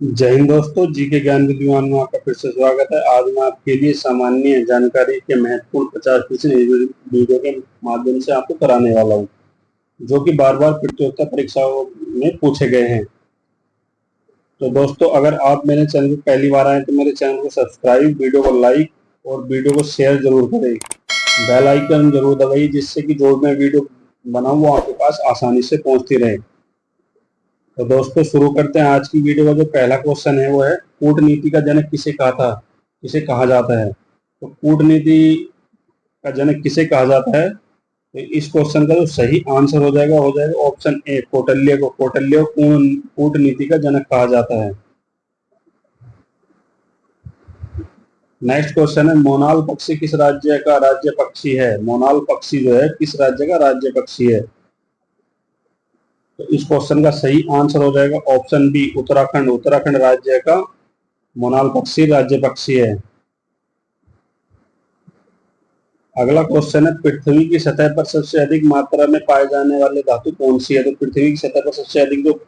जय हिंद दोस्तों, जी के ज्ञान विद्वान में आपका फिर से स्वागत है। आज मैं आपके लिए सामान्य जानकारी के महत्वपूर्ण 50 क्वेश्चन इस वीडियो के माध्यम से आपको कराने वाला हूँ, जो कि बार बार प्रतियोगिता परीक्षाओं में पूछे गए हैं। तो दोस्तों, अगर आप मेरे चैनल पर पहली बार आए तो मेरे चैनल को सब्सक्राइब, वीडियो को लाइक और वीडियो को शेयर जरूर करें। बेल आइकन जरूर दबाइए, जिससे कि जो मैं वीडियो बनाऊं वो आपके पास आसानी से पहुंचती रहे। तो दोस्तों, शुरू करते हैं आज की वीडियो का। जो पहला क्वेश्चन है वो है, कूटनीति का जनक किसे कहा था, किसे कहा जाता है। तो कूटनीति का जनक किसे कहा जाता है, तो इस क्वेश्चन का जो सही आंसर हो जाएगा ऑप्शन ए, कौटिल्य को। कौटिल्य को कूटनीति का जनक कहा जाता है। नेक्स्ट क्वेश्चन है, मोनाल पक्षी किस राज्य का राज्य पक्षी है। मोनाल पक्षी जो है किस राज्य का राज्य पक्षी है। तो इस क्वेश्चन का सही आंसर हो जाएगा ऑप्शन बी, उत्तराखंड। उत्तराखंड राज्य का मोनाल पक्षी राज्य पक्षी है। अगला क्वेश्चन है, पृथ्वी की सतह पर सबसे अधिक मात्रा में पाए जाने वाले धातु कौन सी है। तो पृथ्वी की सतह पर सबसे अधिक जो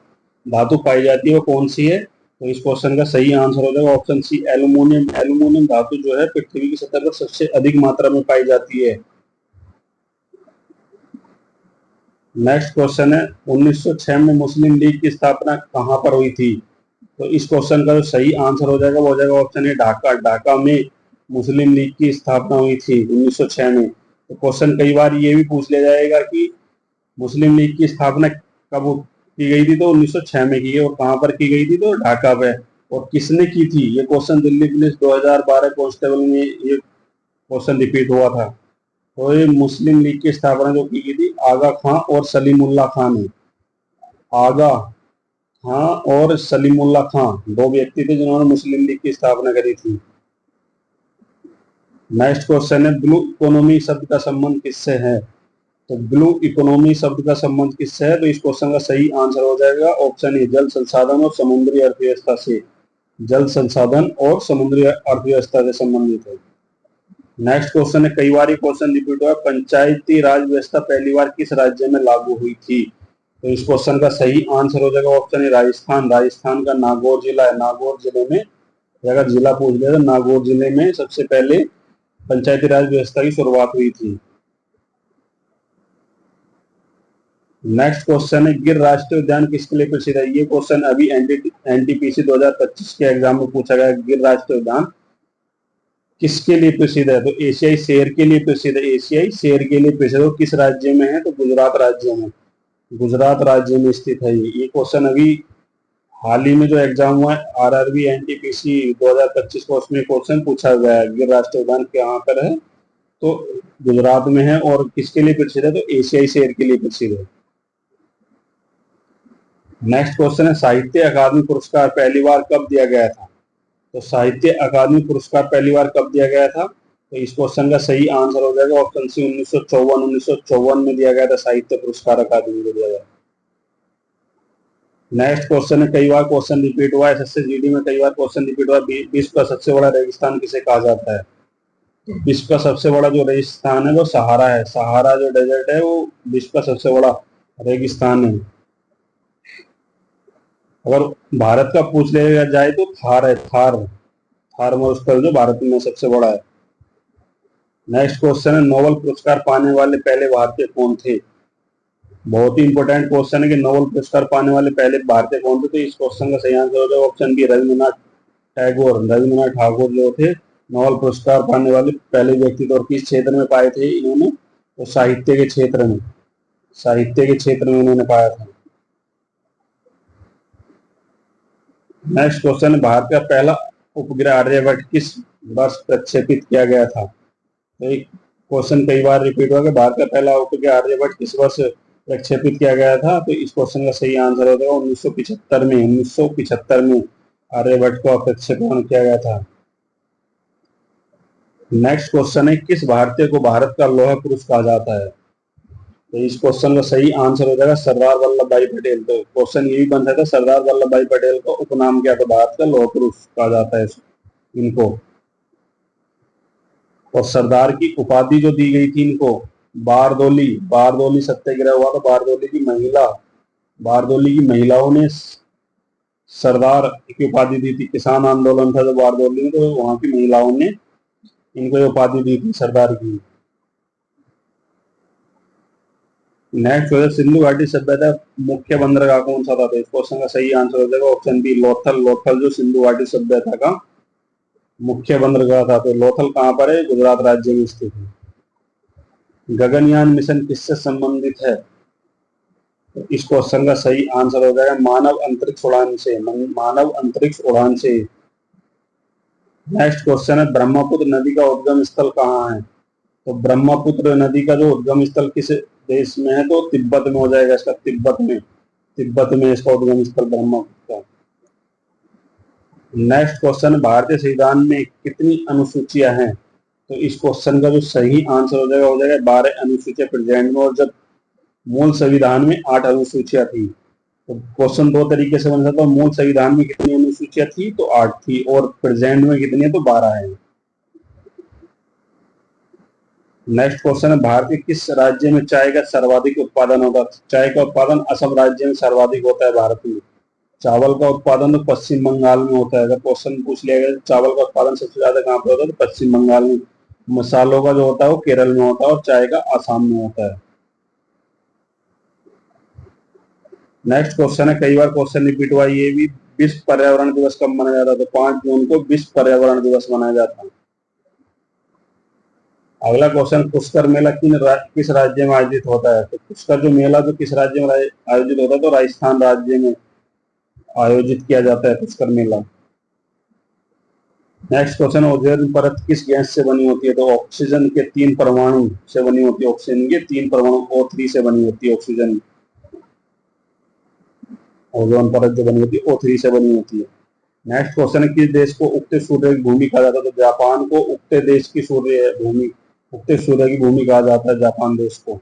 धातु पाई जाती है वो कौन सी है। तो इस क्वेश्चन का सही आंसर हो जाएगा ऑप्शन सी, एल्यूमिनियम। एल्यूमिनियम धातु जो है पृथ्वी की सतह पर सबसे अधिक मात्रा में पाई जाती है। नेक्स्ट क्वेश्चन है, 1906 में मुस्लिम लीग की स्थापना कहां पर हुई थी। तो इस क्वेश्चन का जो सही आंसर हो जाएगा वो हो जाएगा ऑप्शन ए, ढाका। ढाका में मुस्लिम लीग की स्थापना हुई थी 1906 में। तो क्वेश्चन कई बार ये भी पूछ लिया जाएगा कि मुस्लिम लीग की स्थापना कब की गई थी। तो 1906 में की है, और कहां पर की गई थी, तो ढाका पे। और किसने की थी, ये क्वेश्चन दिल्ली पुलिस 2012 कांस्टेबल में ये क्वेश्चन रिपीट हुआ था। तो ये मुस्लिम लीग की स्थापना जो की गई थी आगा खां और सलीमुल्लाह खां ने। आगा खां और सलीमुल्लाह खां दो व्यक्ति थे जिन्होंने मुस्लिम लीग की स्थापना करी थी। नेक्स्ट क्वेश्चन है, ब्लू इकोनॉमी शब्द का संबंध किससे है। तो ब्लू इकोनॉमी शब्द का संबंध किससे है। तो इस क्वेश्चन का सही आंसर हो जाएगा ऑप्शन ए, जल संसाधन और समुद्री अर्थव्यवस्था से। जल संसाधन और समुद्री अर्थव्यवस्था से संबंधित है। नेक्स्ट क्वेश्चन है, कई बार क्वेश्चन रिपीट हुआ, पंचायती राज व्यवस्था पहली बार किस राज्य में लागू हुई थी। तो इस क्वेश्चन का सही आंसर हो जाएगा ऑप्शन ए, राजस्थान। राजस्थान का नागौर जिला है। नागौर जिले में, अगर जिला पूछ लिया तो नागौर जिले में सबसे पहले पंचायती राज व्यवस्था की शुरुआत हुई थी। नेक्स्ट क्वेश्चन है, गिर राष्ट्रीय उद्यान किसके लिए प्रसिद्ध है। ये क्वेश्चन अभी एनटीपीसी 2025 के एग्जाम में पूछा गया। गिर राष्ट्रीय उद्यान किसके लिए प्रसिद्ध है। तो एशियाई शेर के लिए प्रसिद्ध है। एशियाई शेर के लिए प्रसिद्ध है। किस राज्य में है, तो गुजरात राज्य में। गुजरात राज्य में स्थित है। ये क्वेश्चन अभी हाल ही में जो एग्जाम हुआ है आरआरबी एनटीपीसी 2025 को, उसमें क्वेश्चन पूछा गया है, गिर राष्ट्रीय उद्यान कहाँ पर है, तो गुजरात में है। और किसके लिए प्रसिद्ध है, तो एशियाई शेर के लिए प्रसिद्ध है। नेक्स्ट क्वेश्चन है, साहित्य अकादमी पुरस्कार पहली बार कब दिया गया था। तो साहित्य अकादमी पुरस्कार पहली बार कब दिया गया था। तो इस क्वेश्चन का सही आंसर हो जाएगा ऑप्शन सी, 1954 में दिया गया था साहित्य पुरस्कार अकादमी को दिया गया। नेक्स्ट क्वेश्चन है, कई बार क्वेश्चन रिपीट हुआ है एसएससी में, कई बार क्वेश्चन रिपीट हुआ, विश्व का सबसे बड़ा रेगिस्तान किसे कहा जाता है। तो विश्व का सबसे बड़ा जो रेगिस्तान है वो सहारा है। सहारा जो डेजर्ट है वो विश्व का सबसे बड़ा रेगिस्तान है। अगर भारत का पूछ लिया जाए तो थार है। थार मरुस्थल जो भारत में सबसे बड़ा है। नेक्स्ट क्वेश्चन है, नोबेल पुरस्कार पाने वाले पहले भारतीय कौन थे। बहुत ही इंपॉर्टेंट क्वेश्चन है कि नोबेल पुरस्कार पाने वाले पहले भारतीय कौन थे। तो इस क्वेश्चन का सही आंसर हो जाएगा ऑप्शन बी, रविन्द्रनाथ टैगोर। रविन्द्रनाथ ठाकुर जो थे नोबेल पुरस्कार पाने वाले पहले व्यक्ति थे। और किस क्षेत्र में पाए थे इन्होंने, तो साहित्य के क्षेत्र में। साहित्य के क्षेत्र में उन्होंने पाया था। नेक्स्ट क्वेश्चन है, भारत का पहला उपग्रह आर्यभट्ट किस वर्ष प्रक्षेपित किया गया था। तो एक क्वेश्चन कई बार रिपीट हुआ कि भारत का पहला उपग्रह आर्यभट्ट किस वर्ष प्रक्षेपित किया गया था। तो इस क्वेश्चन का सही आंसर होगा 1975 में। 1975 में आर्यभट्ट को प्रक्षेपण किया गया था। नेक्स्ट क्वेश्चन है, किस भारतीय को भारत का लौह पुरुष कहा जाता है। तो इस क्वेश्चन का सही आंसर हो जाएगा सरदार वल्लभ भाई पटेल। तो क्वेश्चन ये भी बन सकता है, सरदार वल्लभ भाई पटेल का उपनाम क्या था, भारत का लौह पुरुष कहा जाता है इनको। और सरदार की उपाधि जो दी गई थी इनको, बारदोली। बारदोली सत्याग्रह हुआ था। बारदोली की महिलाओं ने सरदार की उपाधि दी थी। किसान आंदोलन था जब बारडोली में, तो वहां की महिलाओं ने इनको ये उपाधि दी थी सरदार की। नेक्स्ट जो है, सिंधु घाटी सभ्यता मुख्य बंदरगाह कौन सा था? तो इस क्वेश्चन का सही आंसर हो जाएगा ऑप्शन बी, लोथल। लोथल जो सिंधु घाटी सभ्यता का मुख्य बंदरगाह था। तो लोथल कहाँ पर है? गुजरात राज्य में स्थित है। गगनयान मिशन किससे संबंधित है? तो इस क्वेश्चन का सही आंसर हो जाएगा मानव अंतरिक्ष उड़ान से। मानव अंतरिक्ष उड़ान से। नेक्स्ट क्वेश्चन है, ब्रह्मपुत्र नदी का उद्गम स्थल कहाँ है? तो ब्रह्मपुत्र नदी का जो उद्गम स्थल किस देश में है? तो तिब्बत में हो जाएगा इसका। तिब्बत में, तिब्बत में इसका उद्गम स्थल ब्रह्मपुत्र का। नेक्स्ट क्वेश्चन, भारतीय संविधान में कितनी अनुसूचियां हैं? तो इस क्वेश्चन का जो सही आंसर हो जाएगा 12 अनुसूचियां प्रेजेंट में। और जब मूल संविधान में 8 अनुसूचियां थी। तो क्वेश्चन दो तरीके से बन सकता है, मूल संविधान में कितनी अनुसूचियां थी? तो 8 थी। और प्रेजेंट में कितनी है? तो 12 है। नेक्स्ट क्वेश्चन है, भारत के किस राज्य में चाय का सर्वाधिक उत्पादन होता है? चाय का उत्पादन असम राज्य में सर्वाधिक होता है भारत में। चावल का उत्पादन तो पश्चिम बंगाल में होता है। अगर क्वेश्चन पूछ लिया गया चावल का उत्पादन सबसे ज्यादा कहाँ पे होता है? तो पश्चिम बंगाल में। मसालों का जो होता है वो केरल में होता है, और चाय का आसाम में होता है। नेक्स्ट क्वेश्चन है, कई बार क्वेश्चन रिपीट हुआ, ये भी विश्व पर्यावरण दिवस कब मनाया जाता है? तो 5 जून को विश्व पर्यावरण दिवस मनाया जाता है। अगला क्वेश्चन, पुष्कर मेला किस राज्य में आयोजित होता है? तो पुष्कर जो मेला जो किस राज्य में आयोजित होता है? तो राजस्थान राज्य में आयोजित किया जाता है पुष्कर मेला। नेक्स्ट क्वेश्चन, ओजोन परत किस गैस से बनी होती है? तो ऑक्सीजन के 3 परमाणु से बनी होती है। ऑक्सीजन के 3 परमाणु O3 से बनी होती है। ऑक्सीजन ओजोन परत जो बनी होती है O3 से बनी होती है। नेक्स्ट क्वेश्चन है, किस देश को उगते सूर्य की भूमि कहा जाता है? तो जापान को उगते देश की सूर्य भूमि, उगते सूर्य की भूमि कहा जाता है जापान देश को।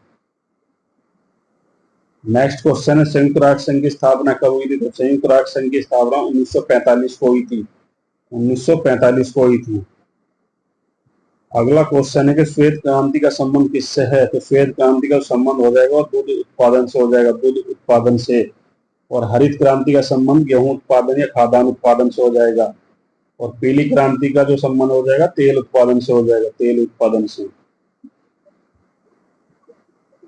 नेक्स्ट क्वेश्चन है, संयुक्त राष्ट्र संघ की स्थापना कब हुई थी? तो संयुक्त राष्ट्र संघ की स्थापना 1945 को हुई थी। 1945 को हुई थी। अगला क्वेश्चन है कि श्वेत क्रांति का संबंध किससे है? तो श्वेत क्रांति का संबंध हो जाएगा दूध उत्पादन से हो जाएगा, दूध उत्पादन से। और हरित क्रांति का संबंध गेहूं उत्पादन या खाद्यान्न उत्पादन से हो जाएगा। और पीली क्रांति का जो संबंध हो जाएगा तेल उत्पादन से हो जाएगा, तेल उत्पादन से।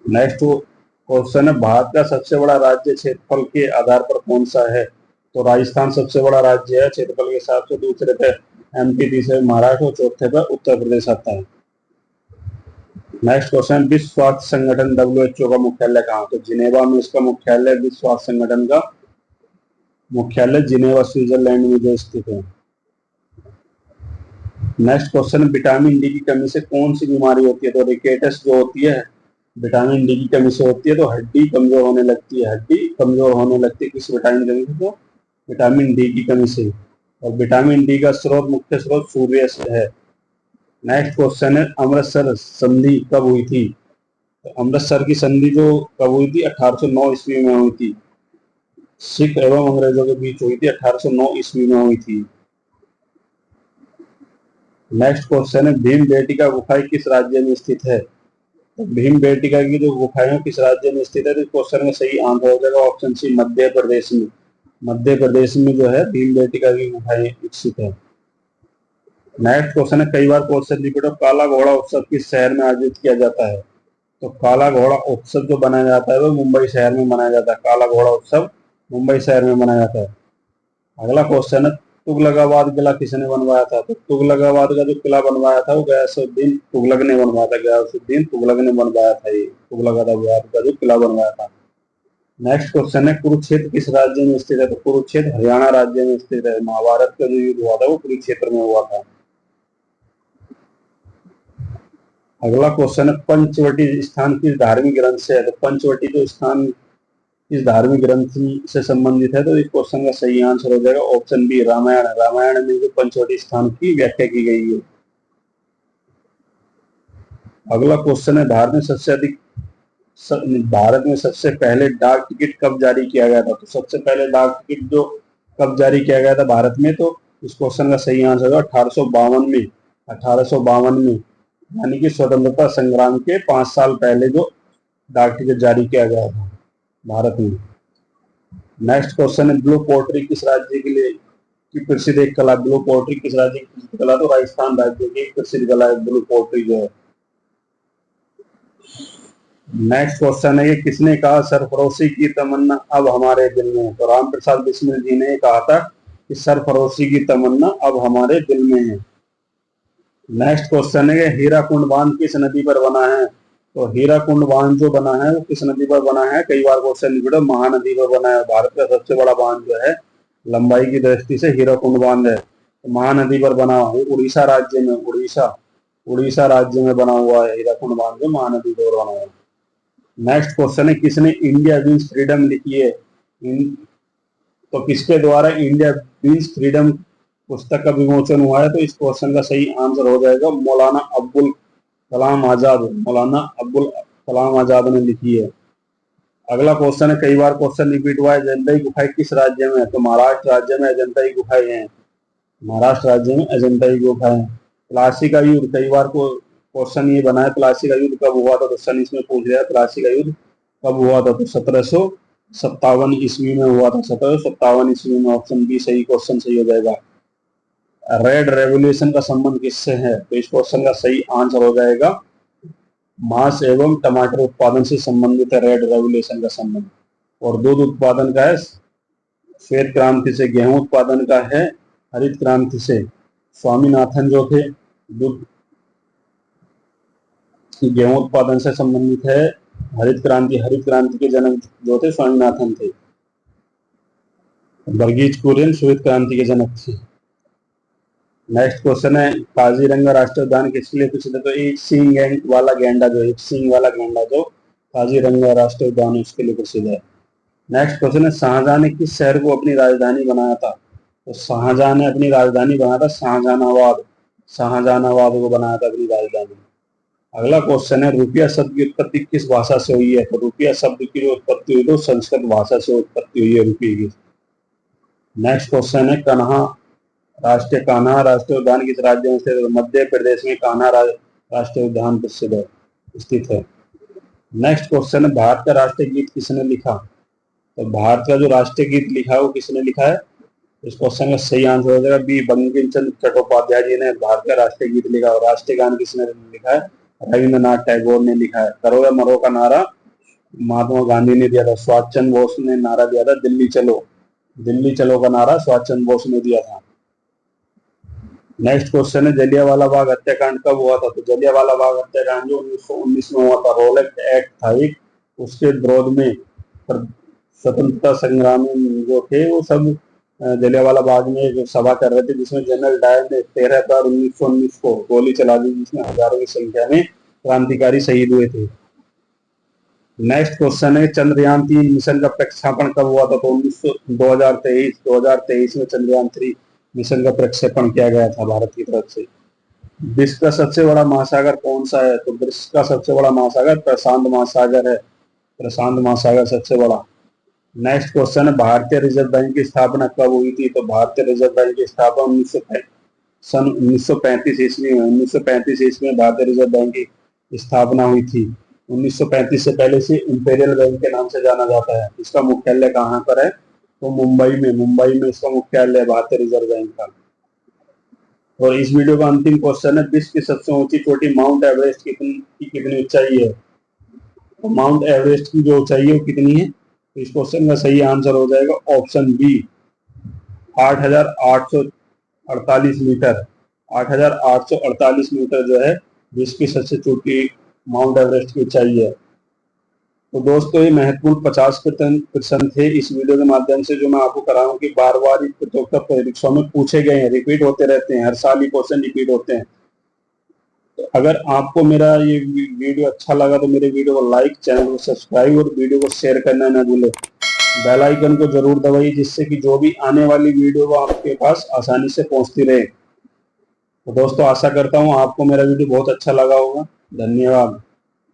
नेक्स्ट क्वेश्चन है, भारत का सबसे बड़ा राज्य क्षेत्रफल के आधार पर कौन सा है? तो राजस्थान सबसे बड़ा राज्य है क्षेत्रफल के हिसाब से। दूसरे पे MP, तीसरे महाराष्ट्र और चौथे पर उत्तर प्रदेश आता है। नेक्स्ट क्वेश्चन, विश्व स्वास्थ्य संगठन WHO का मुख्यालय कहाँ? तो जिनेवा में इसका मुख्यालय। विश्व स्वास्थ्य संगठन का मुख्यालय जिनेवा स्विट्जरलैंड में जो स्थित है। नेक्स्ट क्वेश्चन, विटामिन डी की कमी से कौन सी बीमारी होती है? तो रिकेटस जो होती है, विटामिन डी की कमी से होती है। तो हड्डी कमजोर होने लगती है, हड्डी कमजोर होने लगती है किस विटामिन की कमी से? तो विटामिन डी की कमी से। और विटामिन डी का स्रोत, मुख्य स्रोत सूर्य से है। नेक्स्ट क्वेश्चन है, अमृतसर संधि कब हुई थी? तो अमृतसर की संधि जो कब हुई थी? 1809 ईस्वी में हुई थी। सिख एवं अंग्रेजों के बीच हुई थी, 1809 ईस्वी में हुई थी। नेक्स्ट क्वेश्चन है, भीम बेटिका गुफाएं किस राज्य में स्थित है? तो भीम बेटिका की जो गुफाएं किस राज्य में स्थित है? तो क्वेश्चन में सही आंसर हो जाएगा ऑप्शन सी, मध्य प्रदेश में। मध्य प्रदेश में जो है भीम बेटिका की गुफाएं स्थित है। नेक्स्ट क्वेश्चन है, कई बार क्वेश्चन रिपीट हो, काला घोड़ा उत्सव किस शहर में आयोजित किया जाता है? तो काला घोड़ा उत्सव जो मनाया जाता है वो मुंबई शहर में मनाया जाता है। काला घोड़ा उत्सव मुंबई शहर में मनाया जाता है। अगला क्वेश्चन है, तुगलकाबाद किला किसने बनवाया था? तो तुगलकाबाद का जो किला बनवाया था वो गयासुद्दीन तुगलक ने बनवाया था। गयासुद्दीन तुगलक ने बनवाया था ये तुगलकाबाद का जो किला बनवाया था। नेक्स्ट क्वेश्चन है, कुरुक्षेत्र किस राज्य में स्थित है? तो कुरुक्षेत्र हरियाणा राज्य में स्थित है। महाभारत का जो युद्ध हुआ था वो कुरुक्षेत्र में हुआ था। अगला क्वेश्चन है, पंचवटी स्थान किस धार्मिक ग्रंथ से है? तो पंचवटी जो स्थान किस धार्मिक ग्रंथ से संबंधित है? तो इस क्वेश्चन का सही आंसर हो जाएगा ऑप्शन बी, रामायण। रामायण में जो पंचवटी स्थान की व्याख्या की गई है। अगला क्वेश्चन है, भारत में सबसे पहले डाक टिकट कब जारी किया गया था? तो सबसे पहले डाक टिकट जो कब जारी किया गया था भारत में? तो इस क्वेश्चन का सही आंसर होगा 1852 में। 1852 में, यानी कि स्वतंत्रता संग्राम के 5 साल पहले जो डाक टिकट जारी किया गया था भारत में। नेक्स्ट क्वेश्चन है ब्लू पोट्री किस राज्य के लिए की प्रसिद्ध एक कला? ब्लू पोट्री किस राज्य की प्रसिद्ध कला? तो राजस्थान राज्य की प्रसिद्ध कला है ब्लू पोट्री जो है। नेक्स्ट क्वेश्चन है, ये किसने कहा सरफरोशी की तमन्ना अब हमारे दिल में है? तो राम प्रसाद बिस्मिल जी ने कहा था कि सरफरोशी की तमन्ना अब हमारे दिल में है। नेक्स्ट क्वेश्चन है, हीराकुंड बांध किस नदी पर बना है? तो हीराकुंड बांध जो बना है वो किस नदी पर बना है? कई बार क्वेश्चन निकला, महानदी पर बना है। भारत का सबसे बड़ा बांध जो है लंबाई की दृष्टि से हीराकुंड बांध है, तो महानदी पर बना हुआ है। उड़ीसा राज्य में, उड़ीसा राज्य में बना हुआ है हीराकुंड बांध जो महानदी पर बना हुआ है। नेक्स्ट क्वेश्चन है, किसने इंडिया विंस फ्रीडम लिखी है? तो किसके द्वारा इंडिया विंस फ्रीडम पुस्तक का विमोचन हुआ है? तो इस क्वेश्चन का सही आंसर हो जाएगा मौलाना अब्दुल कलाम आजाद। मौलाना अब्दुल कलाम आजाद ने लिखी है। अगला क्वेश्चन है, कई बार क्वेश्चन रिपीट हुआ है, अजंताई गुफाएं किस राज्य में है? तो महाराष्ट्र राज्य में अजंताई गुफाएं हैं। महाराष्ट्र राज्य में अजंताई गुफाएं। प्लासी का युद्ध, कई बार को क्वेश्चन ये बना है, प्लासी का युद्ध कब हुआ था? क्वेश्चन इसमें पूछ लिया प्लासी का युद्ध कब हुआ था? तो 1757 ईस्वी में हुआ था। 1757 ईस्वी में। ऑप्शन बी सही क्वेश्चन सही हो जाएगा। रेड रेवोल्यूशन का संबंध किससे है? तो इस क्वेश्चन का सही आंसर हो जाएगा मांस एवं टमाटर उत्पादन से संबंधित है रेड रेवोल्यूशन का संबंध। और दूध उत्पादन का है श्वेत क्रांति से। गेहूं उत्पादन का है हरित क्रांति से। स्वामीनाथन जो थे दूध गेहूं उत्पादन से संबंधित है। हरित क्रांति के जनक जो थे स्वामीनाथन थे। वर्गीज कुरियन श्वेत क्रांति के जनक थे। नेक्स्ट क्वेश्चन है, काजीरंगा राष्ट्रीय उद्यान किसके लिए प्रसिद्ध है? तो एक सींग वाला गेंडा जो काजीरंगा राष्ट्रीय उद्यान उसके लिए प्रसिद्ध है। नेक्स्ट क्वेश्चन है, शाहजहां ने किस शहर को अपनी राजधानी बनाया था? तो शाहजहां ने अपनी राजधानी बनाया था शाहजहानाबाद को बनाया था अपनी राजधानी। अगला क्वेश्चन है, रुपया शब्द की उत्पत्ति किस भाषा से हुई है? तो रुपया शब्द की जो उत्पत्ति हुई तो संस्कृत भाषा से उत्पत्ति हुई है रुपये की। नेक्स्ट क्वेश्चन है, कान्हा राष्ट्रीय उद्यान किस राज्य में स्थित है? मध्य प्रदेश में कान्हा राष्ट्रीय उद्यान प्रसिद्ध है, स्थित है। नेक्स्ट क्वेश्चन है, भारत का राष्ट्रीय गीत किसने लिखा? तो भारत का जो राष्ट्रीय गीत लिखा है वो किसने लिखा है? इस क्वेश्चन का सही आंसर हो जाएगा बी, बंकिम चंद्र चट्टोपाध्याय जी ने भारत का राष्ट्रीय गीत लिखा। और राष्ट्रीय गान किसने लिखा है? रविन्द्रनाथ टैगोर ने लिखा है। करो या मरो का नारा महात्मा गांधी ने दिया था। सुभाष चंद्र बोस ने नारा दिया था दिल्ली चलो का नारा सुभाष चंद्र बोस ने दिया था। नेक्स्ट क्वेश्चन है, जलियांवाला बाग हत्याकांड कब हुआ था? तो जलियांवाला बाग हत्याकांड जो 1919 में हुआ था, रोलेट एक्ट था एक, उसके विरोध में स्वतंत्रता संग्रामी जो थे वो सब जलियांवाला बाग में जो सभा कर रहे थे, जिसमें जनरल डायर ने 13 अप्रैल 1919 को गोली चला दी, जिसमें हजारों की संख्या में क्रांतिकारी शहीद हुए थे। नेक्स्ट क्वेश्चन है, चंद्रयान-3 मिशन का प्रक्षेपण कब हुआ था? तो 2023 में चंद्रयान-3 मिशन का प्रक्षेपण किया गया था भारत की तरफ से। विश्व का सबसे बड़ा महासागर कौन सा है? तो विश्व का सबसे बड़ा महासागर प्रशांत महासागर है। प्रशांत महासागर सबसे बड़ा। नेक्स्ट क्वेश्चन है, भारतीय रिजर्व बैंक की स्थापना कब हुई थी? तो भारतीय रिजर्व बैंक की स्थापना 1935 ईस्वी में। 1935 ईस्वी में भारतीय रिजर्व बैंक की स्थापना हुई थी। 1935 से पहले से इंपेरियल बैंक के नाम से जाना जाता है। इसका मुख्यालय कहाँ पर है? तो मुंबई में इसका मुख्यालय है भारतीय रिजर्व बैंक का। और इस वीडियो का अंतिम क्वेश्चन है, विश्व की सबसे ऊंची चोटी माउंट एवरेस्ट की कितनी ऊंचाई है? तो माउंट एवरेस्ट की जो ऊंचाई है वो कितनी है? तो इस क्वेश्चन का सही आंसर हो जाएगा ऑप्शन बी, 8,848 मीटर। 8,848 मीटर जो है विश्व की सबसे चोटी माउंट एवरेस्ट की ऊंचाई है। तो दोस्तों, ये महत्वपूर्ण 50 प्रश्न थे इस वीडियो के माध्यम से, जो मैं आपको करा हूँ कि बार बार प्रतियोगिता परीक्षाओं में पूछे गए हैं, रिपीट होते रहते हैं, हर साल ये क्वेश्चन रिपीट होते हैं। तो अगर आपको मेरा ये वीडियो अच्छा लगा तो मेरे वीडियो को लाइक, चैनल को सब्सक्राइब और वीडियो को शेयर करना न भूलें। बेल आइकन को जरूर दबाइए, जिससे कि जो भी आने वाली वीडियो वो आपके पास आसानी से पहुंचती रहे। तो दोस्तों, आशा करता हूँ आपको मेरा वीडियो बहुत अच्छा लगा होगा। धन्यवाद।